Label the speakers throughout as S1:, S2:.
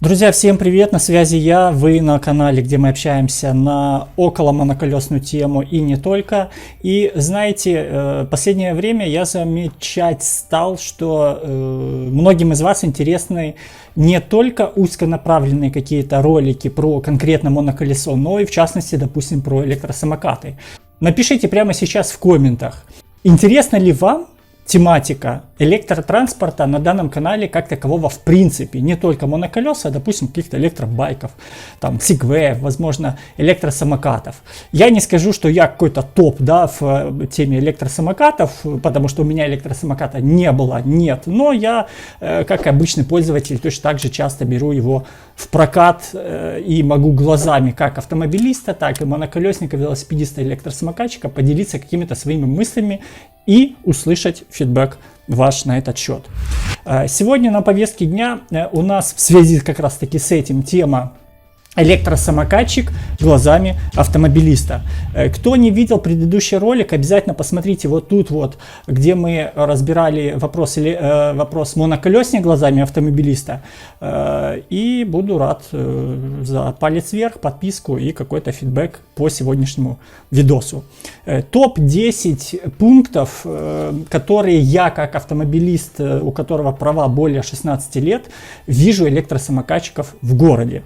S1: Друзья, всем привет, на связи я, вы на канале, где мы общаемся на около моноколесную тему и не только. И знаете, последнее время я замечать стал, что многим из вас интересны не только узконаправленные какие-то ролики про конкретно моноколесо, но и в частности, допустим, про электросамокаты. Напишите прямо сейчас в комментах, интересно ли вам тематика электротранспорта на данном канале как такового в принципе, не только моноколеса, а, допустим, каких-то электробайков, там, сегвеев, возможно, электросамокатов. Я не скажу, что я какой-то топ, да, в теме электросамокатов, потому что у меня электросамоката не было, нет, но я, как обычный пользователь, точно так же часто беру его в прокат и могу глазами как автомобилиста, так и моноколесника, велосипедиста, электросамокатчика поделиться какими-то своими мыслями и услышать фидбэк ваш на этот счет. Сегодня на повестке дня у нас в связи как раз таки с этим тема электросамокатчик глазами автомобилиста. Кто не видел предыдущий ролик, обязательно посмотрите вот тут вот, где мы разбирали вопрос моноколесник глазами автомобилиста. И буду рад за палец вверх, подписку и какой-то фидбэк по сегодняшнему видосу. Топ-10 пунктов, которые я как автомобилист, у которого права более 16 лет, вижу электросамокатчиков в городе.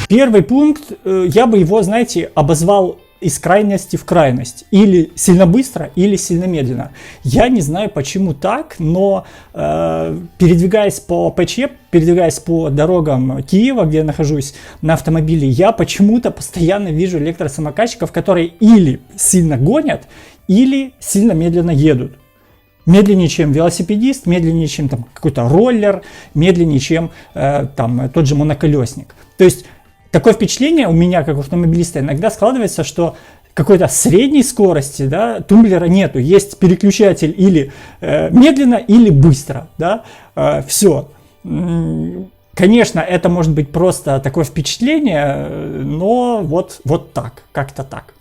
S1: Первый пункт, я бы его, знаете, обозвал из крайности в крайность. Или сильно быстро, или сильно медленно. Я не знаю, почему так, но передвигаясь по ПЧ, передвигаясь по дорогам Киева, где я нахожусь на автомобиле, я почему-то постоянно вижу электросамокатчиков, которые или сильно гонят, или сильно медленно едут. Медленнее, чем велосипедист, медленнее, чем там какой-то роллер, медленнее, чем там тот же моноколесник. То есть такое впечатление у меня, как автомобилиста, иногда складывается, что какой-то средней скорости, да, тумблера нету. Есть переключатель или медленно, или быстро. Да, все. Конечно, это может быть просто такое впечатление, но вот так, как-то так.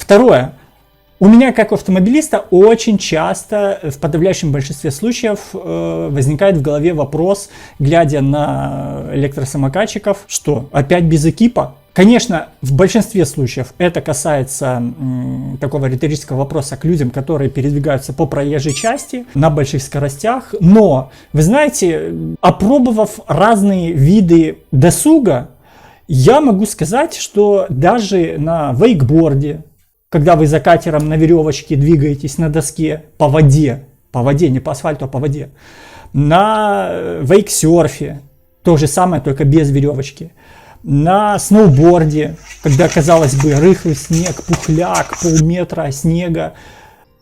S1: Второе. У меня, как у автомобилиста, очень часто, в подавляющем большинстве случаев, возникает в голове вопрос, глядя на электросамокатчиков, что опять без экипа? Конечно, в большинстве случаев это касается такого риторического вопроса к людям, которые передвигаются по проезжей части на больших скоростях. Но, вы знаете, опробовав разные виды досуга, я могу сказать, что даже на вейкборде, когда вы за катером на веревочке двигаетесь на доске по воде, не по асфальту, а по воде, на вейксерфе, то же самое, только без веревочки, на сноуборде, когда, казалось бы, рыхлый снег, пухляк, полметра снега.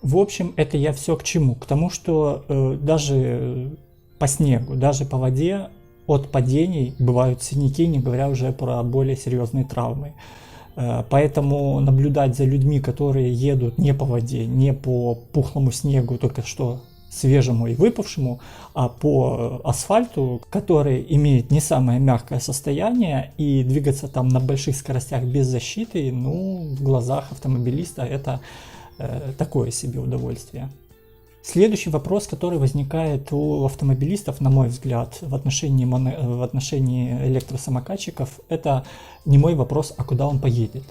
S1: В общем, это я все к чему? К тому, что даже по снегу, даже по воде от падений бывают синяки, не говоря уже про более серьезные травмы. Поэтому наблюдать за людьми, которые едут не по воде, не по пухлому снегу, только что свежему и выпавшему, а по асфальту, который имеет не самое мягкое состояние, и двигаться там на больших скоростях без защиты, ну, в глазах автомобилиста это такое себе удовольствие. Следующий вопрос, который возникает у автомобилистов, на мой взгляд, в отношении электросамокатчиков, это не мой вопрос, а куда он поедет.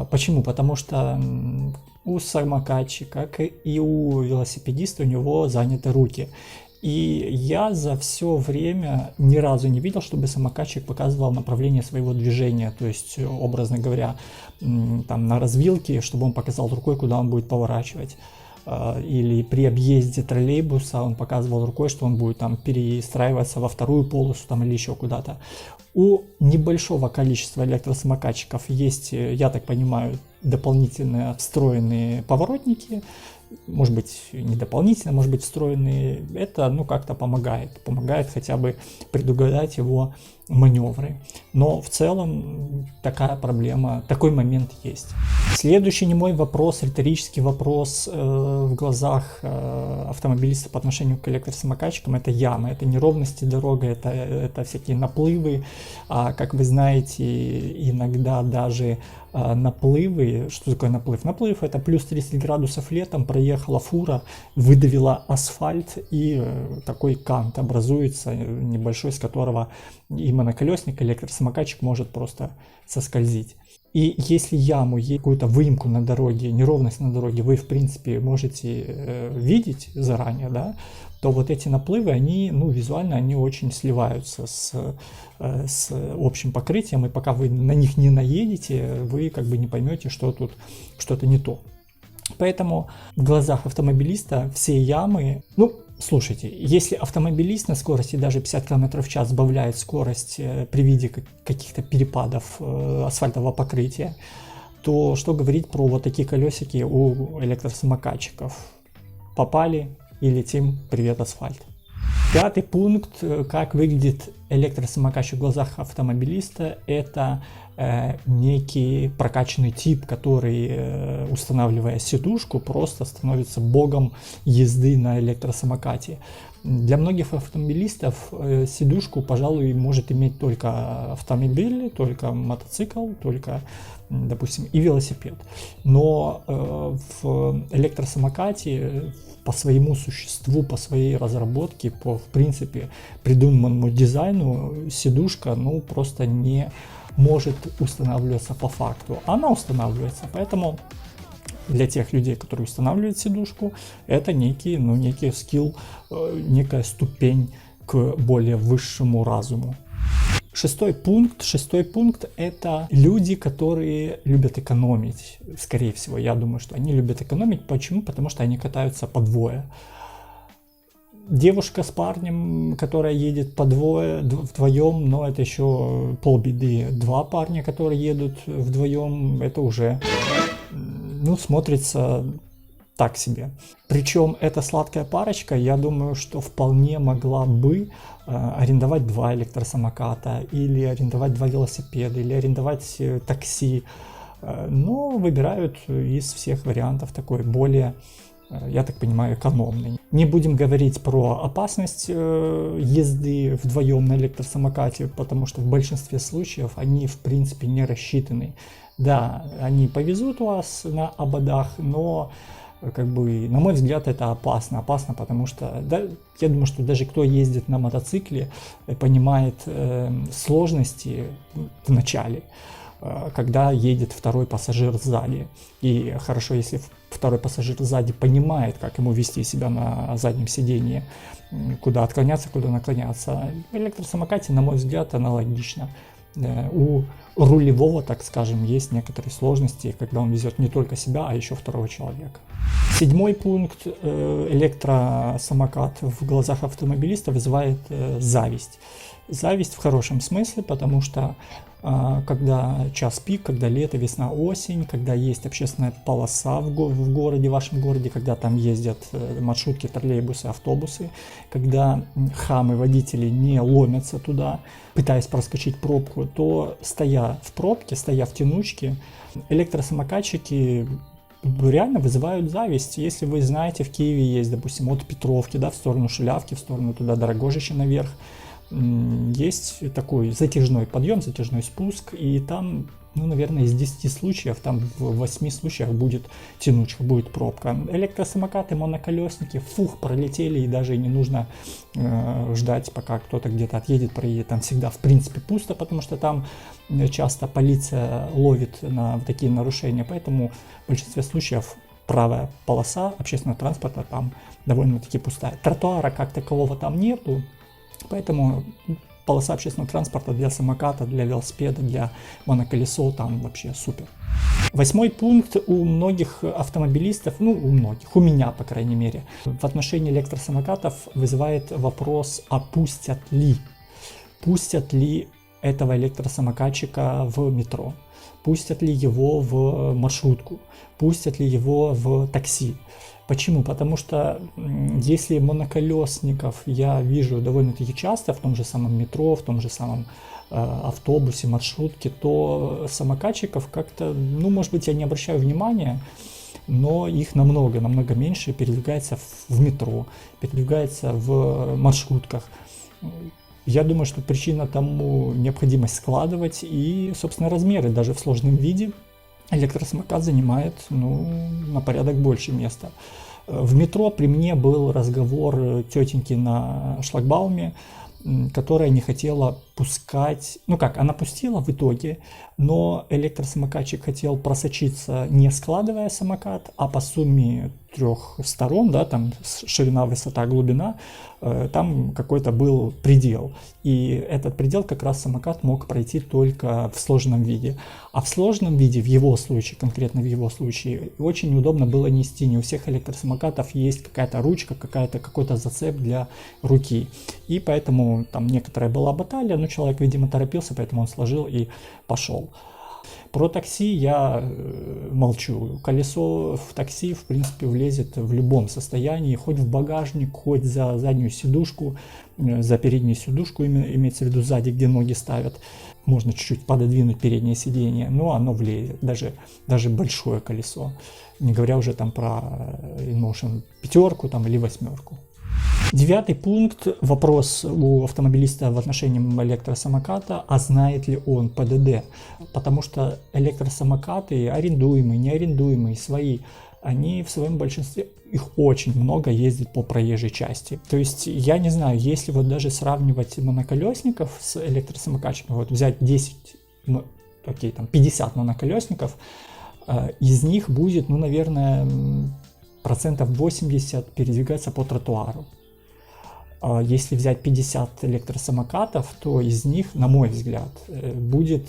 S1: Почему? Потому что у самокатчика, как и у велосипедиста, у него заняты руки. И я за все время ни разу не видел, чтобы самокатчик показывал направление своего движения. То есть, образно говоря, там на развилке, чтобы он показал рукой, куда он будет поворачивать. Или при объезде троллейбуса он показывал рукой, что он будет там перестраиваться во вторую полосу там, или еще куда-то. У небольшого количества электросамокатчиков есть, я так понимаю, дополнительно встроенные поворотники. Может быть, не дополнительно, может быть, встроенные. Это, ну, как-то помогает хотя бы предугадать его маневры. Но в целом такая проблема, такой момент есть. Следующий немой вопрос, риторический вопрос в глазах автомобилиста по отношению к электросамокатчикам — это ямы, это неровности дороги, это всякие наплывы. А как вы знаете, иногда даже наплывы. Что такое наплыв? Наплыв — это плюс 30 градусов летом, проехала фура, выдавила асфальт, и такой кант образуется небольшой, с которого и моноколесник, электросамокатчик может просто соскользить. И если яму, какую-то выемку на дороге, неровность на дороге вы, в принципе, можете видеть заранее, да, то вот эти наплывы, они, ну, визуально, они очень сливаются с общим покрытием, и пока вы на них не наедете, вы как бы не поймете, что тут что-то не то. Поэтому в глазах автомобилиста все ямы, ну, слушайте, если автомобилист на скорости даже 50 км в час сбавляет скорость при виде каких-то перепадов асфальтового покрытия, то что говорить про вот такие колесики у электросамокатчиков? Попали и летим, привет, асфальт. Пятый пункт, как выглядит электросамокатчик в глазах автомобилиста, это некий прокачанный тип, который, устанавливая сидушку, просто становится богом езды на электросамокате. Для многих автомобилистов сидушку, пожалуй, может иметь только автомобиль, только мотоцикл, только, допустим, и велосипед. Но в электросамокате по своему существу, по своей разработке, по, в принципе, придуманному дизайну сидушка, ну, просто не может устанавливаться по факту. Она устанавливается, поэтому для тех людей, которые устанавливают сидушку, это некий скилл, некая ступень к более высшему разуму. Шестой пункт – это люди, которые любят экономить. Скорее всего, я думаю, что они любят экономить. Почему? Потому что они катаются по двое. Девушка с парнем, которая едет по вдвоем, но это еще полбеды. Два парня, которые едут вдвоем, это уже, ну, смотрится так себе. Причем эта сладкая парочка, я думаю, что вполне могла бы арендовать два электросамоката, или арендовать два велосипеда, или арендовать такси. Но выбирают из всех вариантов такой более, я так понимаю, экономный. Не будем говорить про опасность езды вдвоем на электросамокате, потому что в большинстве случаев они, в принципе, не рассчитаны. Да, они повезут вас на ободах, но, как бы, на мой взгляд, это опасно. Опасно, потому что, да, я думаю, что даже кто ездит на мотоцикле, понимает сложности в начале, когда едет второй пассажир сзади. И хорошо, если второй пассажир сзади понимает, как ему вести себя на заднем сидении, куда отклоняться, куда наклоняться. В электросамокате, на мой взгляд, аналогично. У рулевого, так скажем, есть некоторые сложности, когда он везет не только себя, а еще второго человека. Седьмой пункт. Электросамокат в глазах автомобилиста вызывает зависть. Зависть в хорошем смысле, потому что когда час пик, когда лето, весна, осень, когда есть общественная полоса в городе, в вашем городе, когда там ездят маршрутки, троллейбусы, автобусы, когда хамы, водители не ломятся туда, пытаясь проскочить пробку, то, стоя в пробке, стоя в тянучке, электросамокатчики реально вызывают зависть. Если вы знаете, в Киеве есть, допустим, от Петровки, да, в сторону Шулявки, в сторону туда Дорогожича наверх, есть такой затяжной подъем, затяжной спуск, и там, ну, наверное, из 10 случаев, там в 8 случаях будет тянучка, будет пробка. Электросамокаты, моноколесники, пролетели, и даже не нужно ждать, пока кто-то где-то отъедет, проедет. Там всегда, в принципе, пусто, потому что там часто полиция ловит на такие нарушения, поэтому в большинстве случаев правая полоса общественного транспорта там довольно-таки пустая. Тротуара как такового там нету, поэтому полоса общественного транспорта для самоката, для велосипеда, для моноколесо там вообще супер. Восьмой пункт. У многих автомобилистов, ну у многих, у меня по крайней мере, в отношении электросамокатов вызывает вопрос, а пустят ли этого электросамокатчика в метро, пустят ли его в маршрутку, пустят ли его в такси. Почему? Потому что если моноколесников я вижу довольно-таки часто в том же самом метро, в том же самом автобусе, маршрутке, то самокатчиков как-то, ну, может быть, я не обращаю внимания, но их намного меньше передвигается в метро, передвигается в маршрутках. Я думаю, что причина тому необходимость складывать и, собственно, размеры. Даже в сложном виде электросамокат занимает, ну, на порядок больше места. В метро при мне был разговор тетеньки на шлагбауме, которая не хотела пускать, ну как, она пустила в итоге, но электросамокатчик хотел просочиться, не складывая самокат, а по сумме 3 сторон, да, там ширина, высота, глубина, там какой-то был предел. И этот предел как раз самокат мог пройти только в сложенном виде. А в сложном виде, в его случае, конкретно в его случае, очень неудобно было нести. Не у всех электросамокатов есть какая-то ручка, какой-то зацеп для руки. И поэтому там некоторая была баталия, но человек, видимо, торопился, поэтому он сложил и пошел. Про такси я молчу. Колесо в такси, в принципе, влезет в любом состоянии, хоть в багажник, хоть за заднюю сидушку, за переднюю сидушку, имеется в виду сзади, где ноги ставят. Можно чуть-чуть пододвинуть переднее сиденье, но оно влезет, даже большое колесо. Не говоря уже там про InMotion 5 там, или 8. 9 пункт, вопрос у автомобилиста в отношении электросамоката, а знает ли он ПДД? Потому что электросамокаты, арендуемые, неарендуемые, свои, они в своем большинстве, их очень много ездят по проезжей части. То есть я не знаю, если вот даже сравнивать моноколесников с электросамокатчиками, вот взять 10, ну, окей, там 50 моноколесников, из них будет, ну, наверное, 80% передвигаться по тротуару. Если взять 50 электросамокатов, то из них, на мой взгляд, будет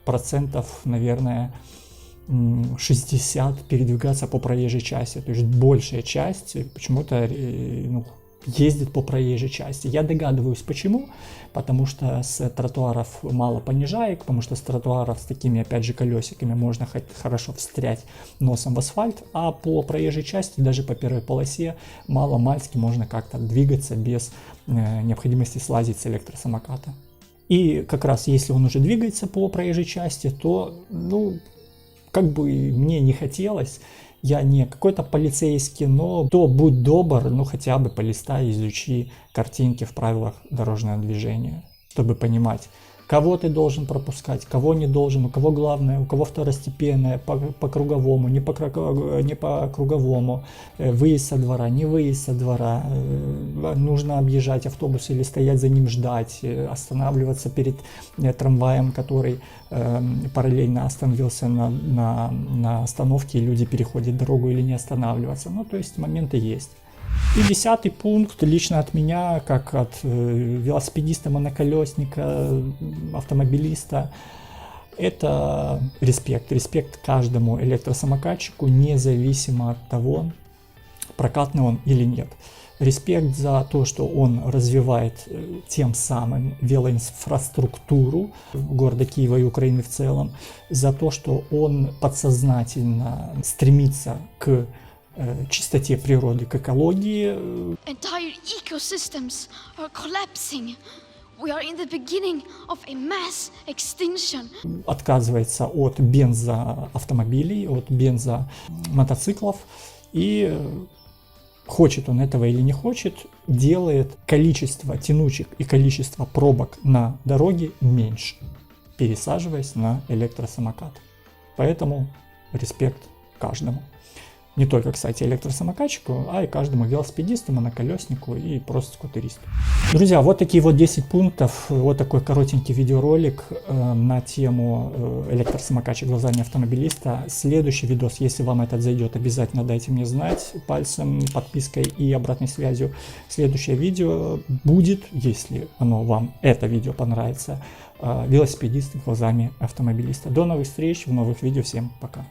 S1: процентов, наверное, 60 передвигаться по проезжей части. То есть большая часть почему-то ездит по проезжей части. Я догадываюсь почему, потому что с тротуаров мало понижаек, потому что с тротуаров с такими, опять же, колесиками можно хоть хорошо встрять носом в асфальт, а по проезжей части, даже по первой полосе, мало-мальски можно как-то двигаться без необходимости слазить с электросамоката. И как раз если он уже двигается по проезжей части, то, ну, как бы мне не хотелось, я не какой-то полицейский, но то будь добр, ну хотя бы полистай, изучи картинки в правилах дорожного движения, чтобы понимать, кого ты должен пропускать, кого не должен, у кого главное, у кого второстепенное, по круговому, не по круговому, выезд со двора, не выезд со двора, нужно объезжать автобус или стоять за ним ждать, останавливаться перед трамваем, который параллельно остановился на остановке, и люди переходят дорогу, или не останавливаться. Ну, то есть моменты есть. И 10 пункт лично от меня, как от велосипедиста, моноколесника, автомобилиста, это респект. Респект каждому электросамокатчику, независимо от того, прокатный он или нет. Респект за то, что он развивает тем самым велоинфраструктуру города Киева и Украины в целом, за то, что он подсознательно стремится к чистоте природы, к экологии.
S2: Entire ecosystems are collapsing. We are in the beginning of a mass extinction.
S1: Отказывается от бензоавтомобилей, от бензомотоциклов, и хочет он этого или не хочет, делает количество тянучек и количество пробок на дороге меньше, пересаживаясь на электросамокат. Поэтому респект каждому. Не только, кстати, электросамокатчику, а и каждому велосипедисту, моноколеснику и просто скутеристу. Друзья, вот такие вот 10 пунктов, вот такой коротенький видеоролик на тему электросамокатчик глазами автомобилиста. Следующий видос, если вам этот зайдет, обязательно дайте мне знать пальцем, подпиской и обратной связью. Следующее видео будет, если вам это видео понравится, велосипедист глазами автомобилиста. До новых встреч в новых видео. Всем пока.